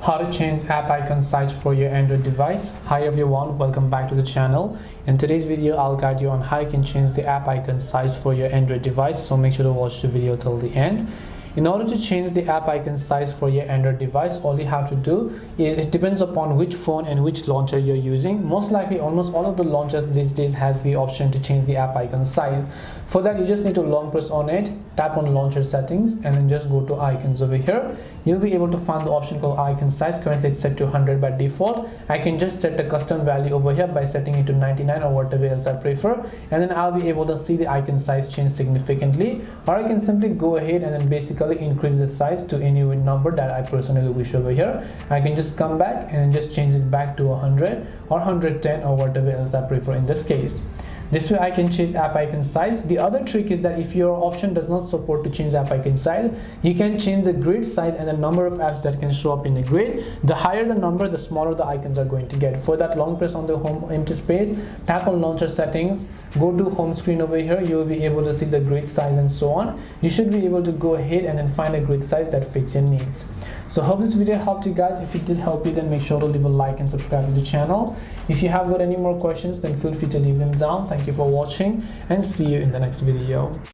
How to change app icon size for your Android device. Hi everyone, welcome back to the channel. In today's video I'll guide you on how you can change the app icon size for your Android device, so make sure to watch the video till the end. In order to change the app icon size for your Android device, all you have to do is, it depends upon which phone and which launcher you're using. Most likely almost all of the launchers these days has the option to change the app icon size. For that, you just need to long press on it, tap on launcher settings, and then just go to icons over here. You'll be able to find the option called icon size. Currently it's set to 100 by default. I can just set a custom value over here by setting it to 99 or whatever else I prefer, and then I'll be able to see the icon size change significantly. Or I can simply go ahead and then basically increase the size to any number that I personally wish over here. I can just come back and just change it back to 100 or 110 or whatever else I prefer in this case. This way I can change app icon size. The other trick is that if your option does not support to change app icon size, you can change the grid size and the number of apps that can show up in the grid. The higher the number, the smaller the icons are going to get. For that, long press on the home empty space, tap on launcher settings, go to home screen over here. You'll be able to see the grid size and so on. You should be able to go ahead and then find a grid size that fits your needs. So hope this video helped you guys. If it did help you, then make sure to leave a like and subscribe to the channel. If you have got any more questions, then feel free to leave them down. Thank you for watching and see you in the next video.